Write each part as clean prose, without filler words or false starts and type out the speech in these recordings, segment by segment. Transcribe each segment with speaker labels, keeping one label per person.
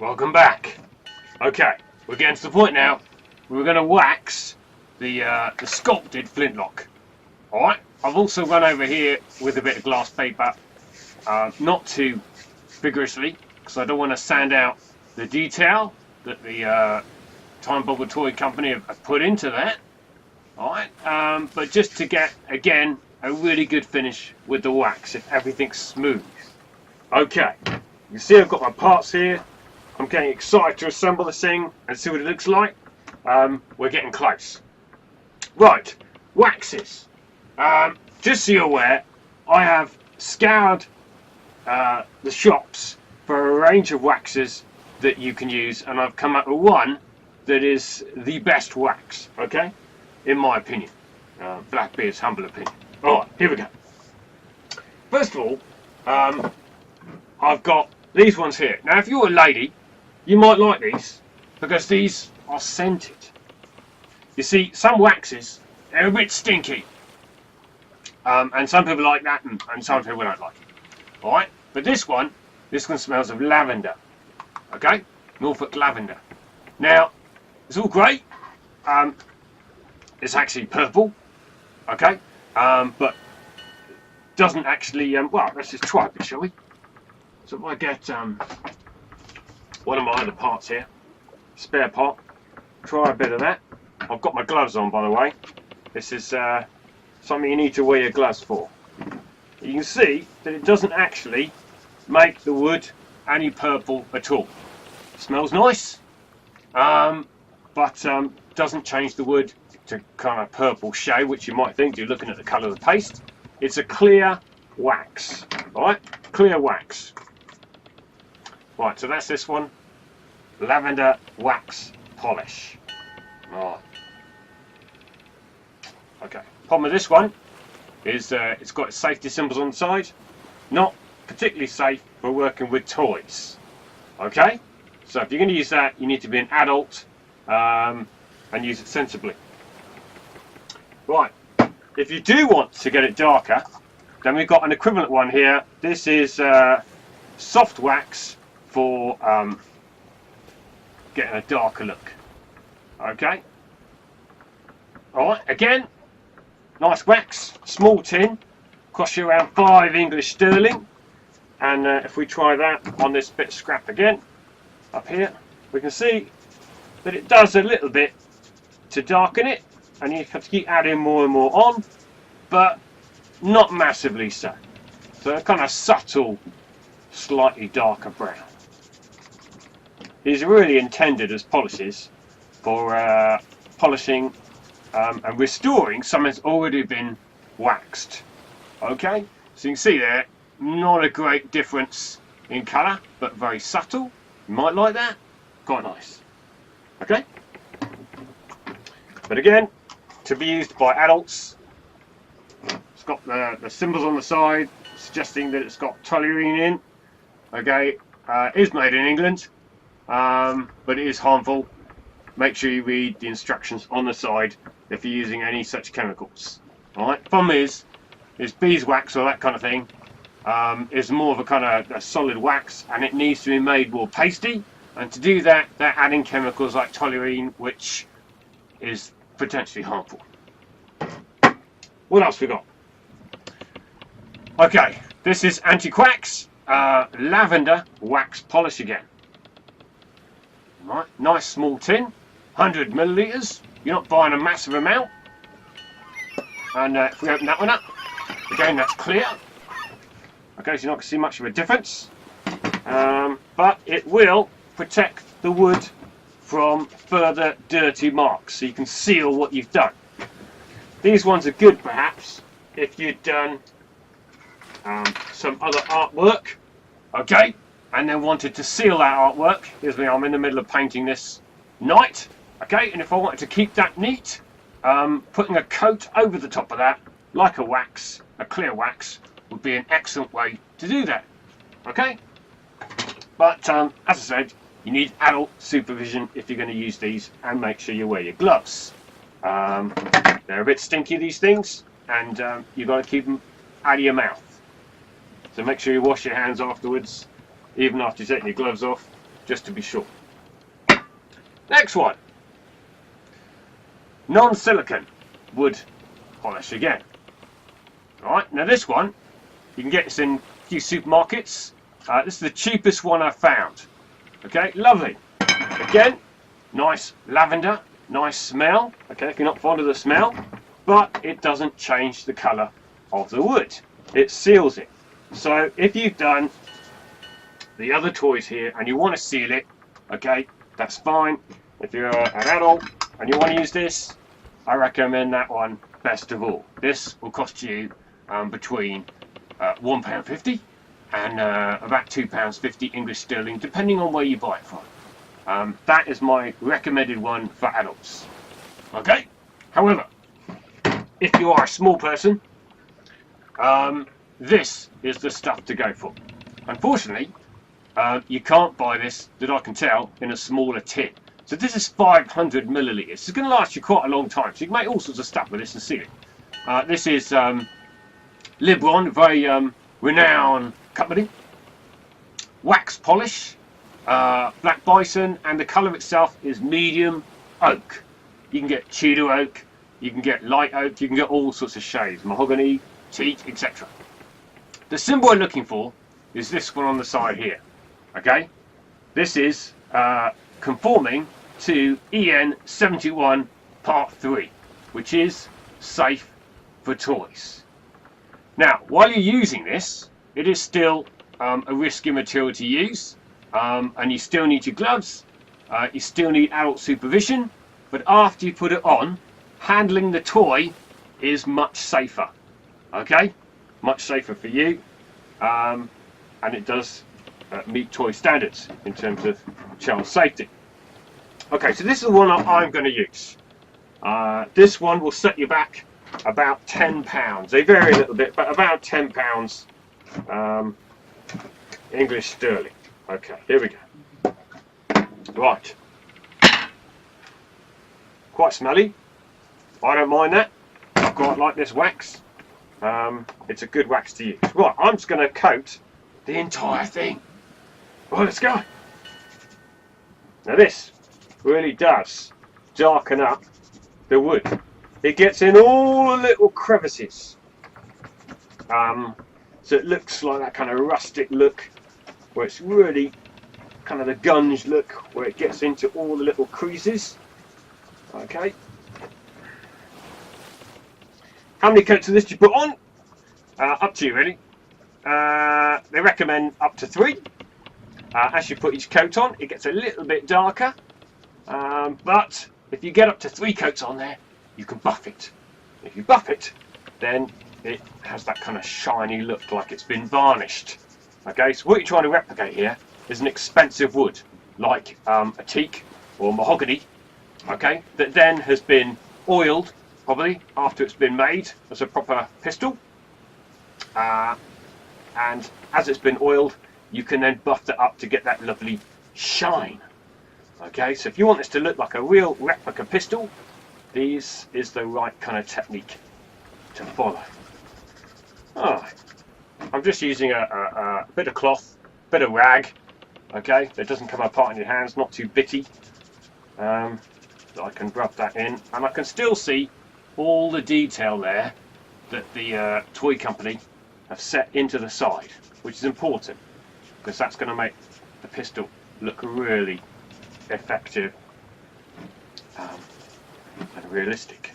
Speaker 1: Welcome back. Okay, we're getting to the point now. We're going to wax the sculpted flintlock. Alright, I've also run over here with a bit of glass paper, not too vigorously, because I don't want to sand out the detail that the Timebubble Toy Company have put into that. Alright, but just to get, again, a really good finish with the wax, if everything's smooth. Okay, you can see I've got my parts here. I'm getting excited to assemble this thing and see what it looks like. We're getting close. Right, waxes. Just so you're aware, I have scoured the shops for a range of waxes that you can use, and I've come up with one that is the best wax, okay? In my opinion. Blackbeard's humble opinion. Alright, here we go. First of all, I've got these ones here. Now, if you're a lady, you might like these because these are scented. You see, some waxes, they're a bit stinky. And some people like that and some people don't like it. Alright? But this one smells of lavender. Okay? Norfolk lavender. Now, it's all great. It's actually purple. Okay? But doesn't actually, well, let's just try a bit, shall we? So if I get one of my other parts here, spare part, try a bit of that. I've got my gloves on, by the way. This is something you need to wear your gloves for. You can see that it doesn't actually make the wood any purple at all. It smells nice, but doesn't change the wood to kind of purple shade, which you might think you're looking at the colour of the paste. It's a clear wax, right? Clear wax. Right, so that's this one. Lavender wax polish. Right. Okay. Problem with this one is it's got its safety symbols on the side. Not particularly safe for working with toys. Okay? So if you're going to use that, you need to be an adult and use it sensibly. Right. If you do want to get it darker, then we've got an equivalent one here. This is soft wax for getting a darker look. Okay. Alright, again, nice wax, small tin, costs you around 5 English sterling. And if we try that on this bit of scrap again, up here, we can see that it does a little bit to darken it, and you have to keep adding more and more on, but not massively so. So a kind of subtle, slightly darker brown. These are really intended as polishes for polishing and restoring something that's already been waxed. Okay, so you can see there, not a great difference in colour, but very subtle. You might like that. Quite nice. Okay, but again, to be used by adults. It's got the symbols on the side suggesting that it's got toluene in. Okay, it is made in England, but it is harmful. Make sure you read the instructions on the side if you're using any such chemicals. Alright, problem is beeswax or that kind of thing is more of a kind of a solid wax, and it needs to be made more pasty, and to do that they're adding chemicals like toluene, which is potentially harmful. What else we got? Okay, this is anti-quacks lavender wax polish again. Right, nice small tin, 100 millilitres. You're not buying a massive amount. And if we open that one up, again that's clear. Okay, so you're not going to see much of a difference, but it will protect the wood from further dirty marks, so you can seal what you've done. These ones are good perhaps if you'd done some other artwork, okay, and then wanted to seal that artwork. Here's me, I'm in the middle of painting this knight, okay, and if I wanted to keep that neat, putting a coat over the top of that, like a wax, a clear wax, would be an excellent way to do that, okay? But as I said, you need adult supervision if you're going to use these, and make sure you wear your gloves. They're a bit stinky, these things, and you've got to keep them out of your mouth. So make sure you wash your hands afterwards, even after you're taking your gloves off. just to be sure. Next one. Non-silicone wood polish again. Alright, now this one, you can get this in a few supermarkets. This is the cheapest one I've found. Okay, lovely. Again, nice lavender, nice smell. Okay, if you're not fond of the smell, but it doesn't change the colour of the wood. It seals it. So if you've done the other toys here and you want to seal it, okay, that's fine. If you're an adult and you want to use this, I recommend that one best of all. This will cost you between £1.50 and about £2.50 English sterling, depending on where you buy it from. That is my recommended one for adults. Okay. However, if you are a small person, this is the stuff to go for. Unfortunately, you can't buy this, that I can tell, in a smaller tin. So this is 500 millilitres. It's going to last you quite a long time. So you can make all sorts of stuff with this and seal it. This is Libron, very renowned company. Wax polish, black bison, and the colour itself is medium oak. You can get Tudor oak, you can get light oak, you can get all sorts of shades, mahogany, teak, etc. The symbol I'm looking for is this one on the side here. Okay, this is conforming to EN 71 Part 3, which is safe for toys. Now, while you're using this, it is still a risky material to use, and you still need your gloves, you still need adult supervision, but after you put it on, handling the toy is much safer. Okay, much safer for you, and it does meet toy standards in terms of child safety. Okay, so this is the one I'm going to use. This one will set you back about £10. They vary a little bit, but about £10 English sterling. Okay, here we go. Right. Quite smelly. I don't mind that. I quite like this wax. It's a good wax to use. Right, I'm just going to coat the entire thing. Right, let's go. Now this really does darken up the wood. It gets in all the little crevices. So it looks like that kind of rustic look, where it's really kind of the gunge look, where it gets into all the little creases. Okay. How many coats of this do you put on? Up to you really. They recommend up to 3. As you put each coat on, it gets a little bit darker. But if you get up to 3 coats on there, you can buff it. If you buff it, then it has that kind of shiny look, like it's been varnished. Okay, so what you're trying to replicate here is an expensive wood, like a teak or mahogany, okay, that then has been oiled, probably, after it's been made as a proper pistol. And as it's been oiled, you can then buff it up to get that lovely shine. Okay, so if you want this to look like a real replica pistol, this is the right kind of technique to follow. Alright, I'm just using a bit of cloth, bit of rag, okay, that doesn't come apart in your hands, not too bitty. So I can rub that in, and I can still see all the detail there that the toy company have set into the side, which is important, because that's going to make the pistol look really effective and realistic.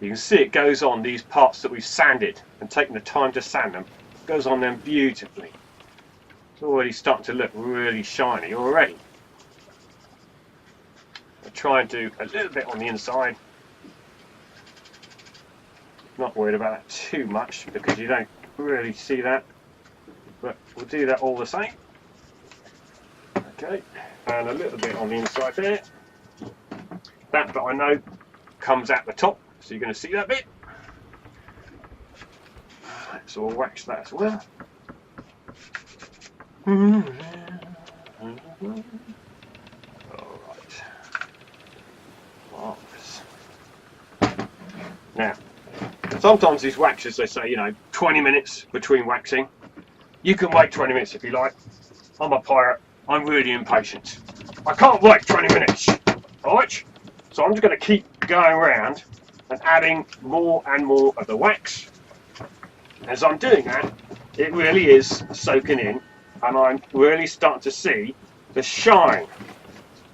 Speaker 1: You can see it goes on these parts that we've sanded and taken the time to sand them. It goes on them beautifully. It's already starting to look really shiny already. I'll try and do a little bit on the inside. Not worried about that too much because you don't really see that, but we'll do that all the same. Okay, and a little bit on the inside there. That bit I know comes out the top, so you're going to see that bit. So we'll wax that as well. Alright. Marvellous. Now, sometimes these waxes, they say, 20 minutes between waxing. You can wait 20 minutes if you like. I'm a pirate. I'm really impatient. I can't wait 20 minutes. Alright? So I'm just going to keep going around and adding more and more of the wax. As I'm doing that, it really is soaking in, and I'm really starting to see the shine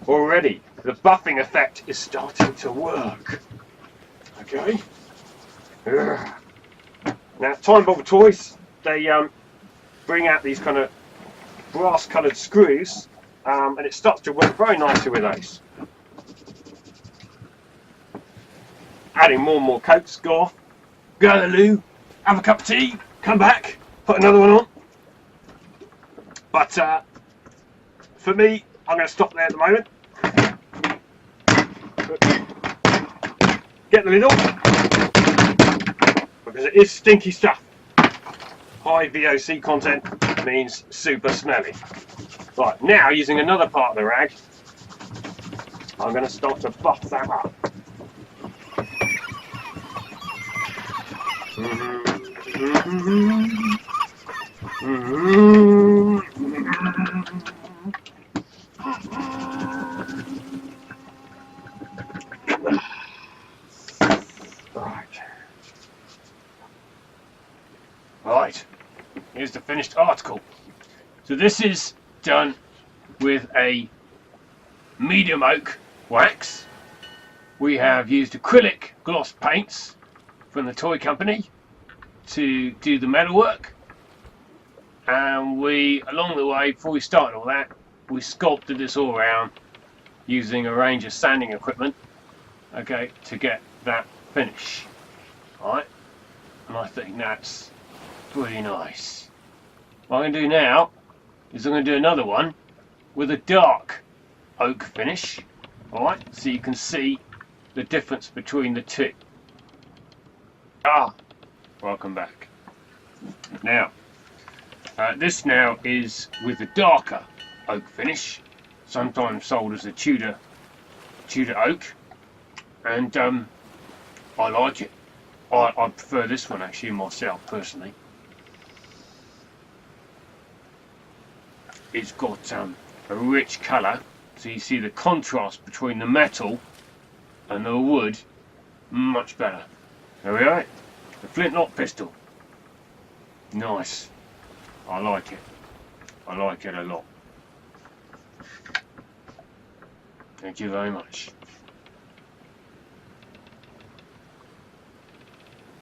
Speaker 1: already. The buffing effect is starting to work. Okay? Ugh. Now, Timebubble Toys, they bring out these kind of brass coloured screws, and it starts to work very nicely with those. Adding more and more coats, go off, go to the loo, have a cup of tea, come back, put another one on. But for me, I'm going to stop there at the moment. Get the lid off, because it is stinky stuff. High VOC content means super smelly. Right, now using another part of the rag, I'm going to start to buff that up. Right, here's the finished article. So this is done with a medium oak wax. We have used acrylic gloss paints from the toy company to do the metalwork, and we, along the way, before we started all that, we sculpted this all around using a range of sanding equipment, okay, to get that finish. Alright, and I think that's pretty nice. What I'm going to do now is I'm going to do another one with a dark oak finish, alright, so you can see the difference between the two. Welcome back. Now, this now is with the darker oak finish, sometimes sold as a Tudor oak, and I like it. I prefer this one actually myself personally. It's got a rich colour, so you see the contrast between the metal and the wood much better. There we are. The Flintlock pistol. Nice. I like it. I like it a lot. Thank you very much.